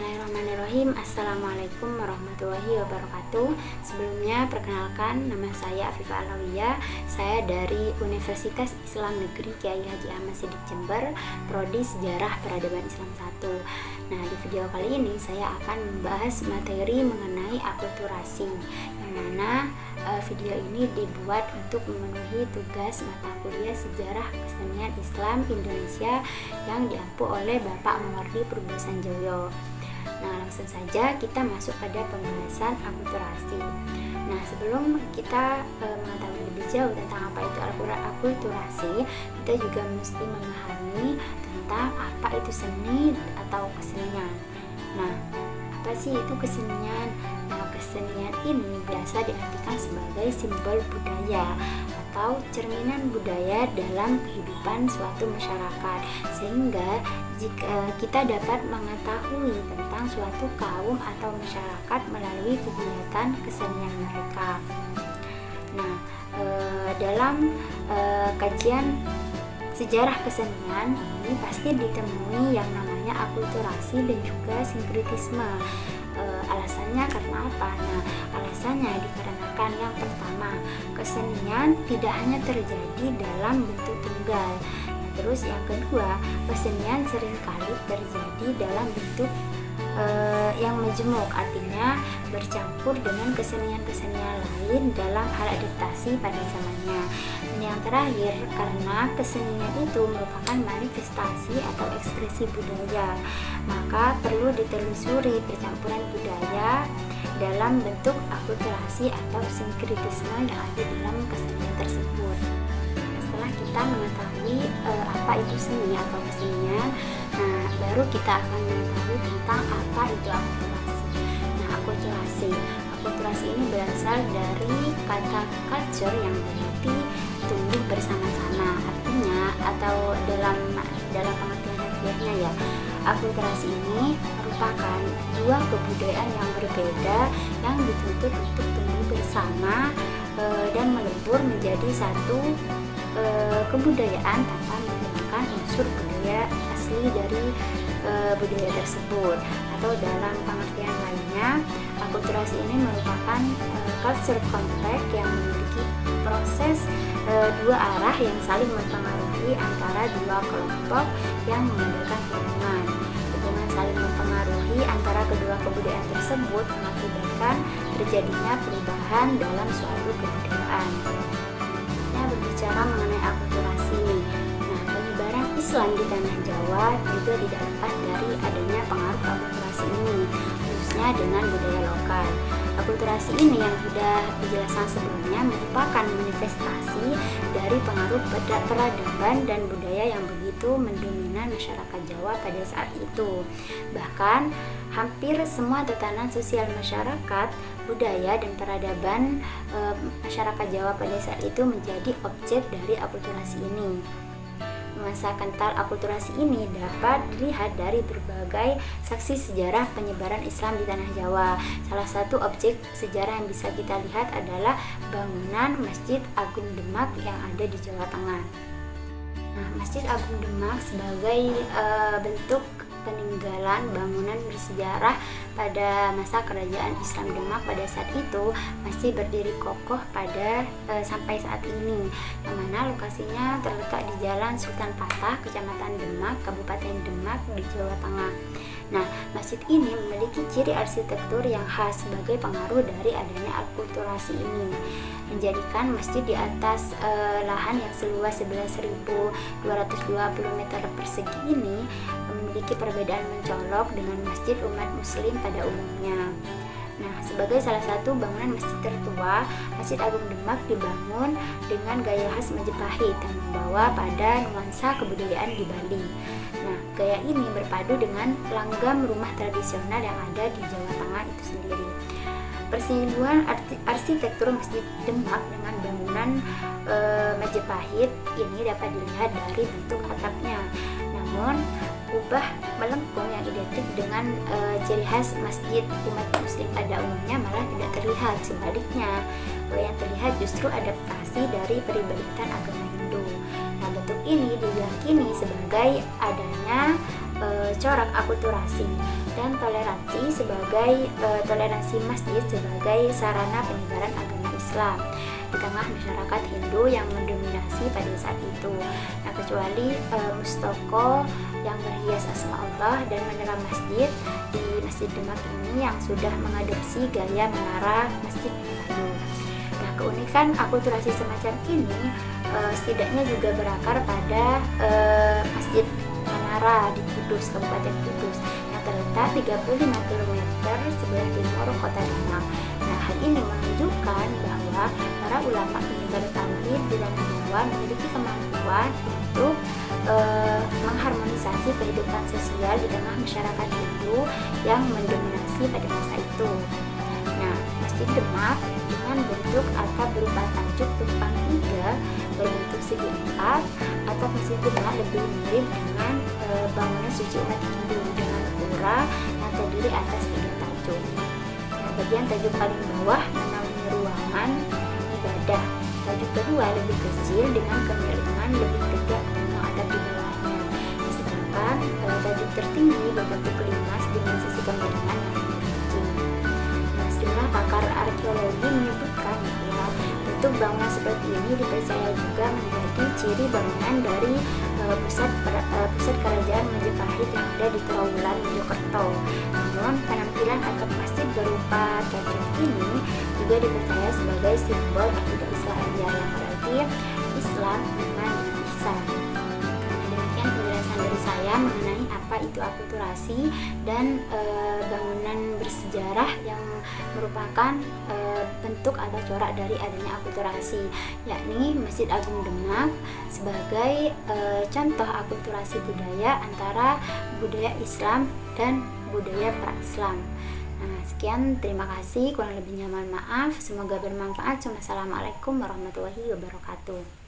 Bismillahirrahmanirrahim. Assalamualaikum warahmatullahi wabarakatuh. Sebelumnya perkenalkan, nama saya Afifah Alawiyah. Saya dari Universitas Islam Negeri Kiai Haji Ahmad Siddiq Jember, Prodi Sejarah Peradaban Islam 1. Nah, di video kali ini saya akan membahas materi mengenai akulturasi, yang mana video ini dibuat untuk memenuhi tugas mata kuliah Sejarah Kesenian Islam Indonesia yang diampu oleh Bapak Mawardi Purbosanjoyo. Nah, langsung saja kita masuk pada pembahasan akulturasi. Nah, sebelum kita mengetahui lebih jauh tentang apa itu akulturasi, kita juga mesti memahami tentang apa itu seni atau kesenian. Nah, apa sih itu kesenian? Nah, kesenian ini biasa diartikan sebagai simbol budaya atau cerminan budaya dalam kehidupan suatu masyarakat, sehingga jika kita dapat mengetahui tentang suatu kaum atau masyarakat melalui kegiatan kesenian mereka. Nah, dalam kajian sejarah kesenian ini pasti ditemui yang namanya akulturasi dan juga sinkretisme. Alasannya karena apa? Nah, alasannya dikarenakan yang pertama, kesenian tidak hanya terjadi dalam bentuk tunggal. Nah, terus yang kedua, kesenian seringkali terjadi dalam bentuk yang majemuk, artinya bercampur dengan kesenian-kesenian lain dalam hal adaptasi pada zamannya. Dan yang terakhir, karena kesenian itu merupakan manifestasi atau ekspresi budaya, maka perlu ditelusuri percampuran budaya dalam bentuk akulturasi atau sinkretisme yang ada dalam kesenian tersebut. Setelah kita mengetahui apa itu seni atau kesenian, nah baru kita akan mengetahui tentang apa itu akulturasi. Nah, akulturasi ini berasal dari kata culture yang berarti tumbuh bersama-sama, artinya atau dalam pengertian harfiahnya ya, akulturasi ini merupakan dua kebudayaan yang berbeda yang dituntut untuk tumbuh bersama dan melebur menjadi satu kebudayaan tanpa menggunakan unsur budaya asli dari budaya tersebut. Atau dalam pengertian lainnya, akulturasi ini merupakan culture contact yang memiliki proses dua arah yang saling mempengaruhi antara dua kelompok yang mengadakan hubungan. Hubungan saling mempengaruhi antara kedua kebudayaan tersebut mengakibatkan terjadinya perubahan dalam suatu kebudayaan. Nah, berbicara mengenai akulturasi nih, nah penyebaran Islam di tanah Jawa juga tidak lepas dari adanya pengaruh akulturasi ini, khususnya dengan budaya lokal. Akulturasi ini yang sudah dijelaskan sebelumnya merupakan manifestasi dari pengaruh peradaban dan budaya yang begitu mendominan masyarakat Jawa pada saat itu. Bahkan hampir semua tatanan sosial masyarakat, budaya dan peradaban masyarakat Jawa pada saat itu menjadi objek dari akulturasi ini. Masa kental akulturasi ini dapat dilihat dari berbagai saksi sejarah penyebaran Islam di tanah Jawa. Salah satu objek sejarah yang bisa kita lihat adalah bangunan Masjid Agung Demak yang ada di Jawa Tengah. Nah, Masjid Agung Demak sebagai bentuk peninggalan bangunan bersejarah pada masa kerajaan Islam Demak pada saat itu masih berdiri kokoh pada sampai saat ini, yang mana lokasinya terletak di Jalan Sultan Patah, Kecamatan Demak, Kabupaten Demak di Jawa Tengah. Nah, masjid ini memiliki ciri arsitektur yang khas sebagai pengaruh dari adanya akulturasi ini, menjadikan masjid di atas lahan yang seluas 11.220 meter persegi ini memiliki perbedaan mencolok dengan masjid umat muslim pada umumnya. Nah, sebagai salah satu bangunan masjid tertua, Masjid Agung Demak dibangun dengan gaya khas Majapahit dan membawa pada nuansa kebudayaan di Bali. Nah, gaya ini berpadu dengan langgam rumah tradisional yang ada di Jawa Tengah itu sendiri. Persiduan arsitektur Masjid Demak dengan bangunan Majapahit ini dapat dilihat dari bentuk atapnya. Namun, ubah melengkung yang identik dengan ciri khas masjid umat muslim pada umumnya malah tidak terlihat. Sebaliknya, yang terlihat justru adaptasi dari peribadatan agama Hindu. Nah, bentuk ini diyakini sebagai adanya corak akulturasi dan toleransi masjid sebagai sarana penyebaran agama Islam di tengah masyarakat Hindu yang mendominasi pada saat itu. Nah, kecuali mustoko yang berhias asma Allah dan menara masjid di Masjid Demak ini yang sudah mengadopsi gaya menara Masjid Melayu. Nah, keunikan akulturasi semacam ini setidaknya juga berakar pada Masjid Menara di Kudus, Kabupaten Kudus, yang terletak 35 km sebelah timur kota Demak. Nah, hal ini menunjukkan bahwa para ulama penyebar tauhid di tanah Jawa memiliki kemampuan untuk mengharmonisasi kehidupan sosial di tengah masyarakat Hindu yang mendominasi pada masa itu. Nah, Masjid Demak dengan bentuk atap berupa tajuk tumpang tiga berbentuk segi empat, atap Masjid Demak lebih mirip dengan bangunan suci umat Hindu dengan pura yang terdiri atas 3 tajuk. Nah, bagian tajuk paling bawah menaungi ruangan ibadah. Tajuk kedua lebih kecil dengan kemiringan lebih tegak kuno atap di bawahnya. Sedangkan tajuk tertinggi berbentuk kelimas dengan sisi kemiringan yang lebih kecil. Nah, sejumlah pakar arkeologi menyebutkan bahwa bentuk bangunan seperti ini dipercaya juga menjadi ciri bangunan dari pusat kerajaan Majapahit yang ada di Trawulan, Mojokerto. Namun, penampilan atap masjid berupa tajuk ini juga dipercaya sebagai simbol akidah Islamiyah yang berarti Islam, iman, dan ihsan. Demikian penjelasan dari saya mengenai apa itu akulturasi dan bangunan bersejarah yang merupakan bentuk atau corak dari adanya akulturasi, yakni Masjid Agung Demak sebagai contoh akulturasi budaya antara budaya Islam dan budaya pra-Islam. Nah, sekian, terima kasih, kurang lebihnya mohon maaf, semoga bermanfaat. Wassalamualaikum warahmatullahi wabarakatuh.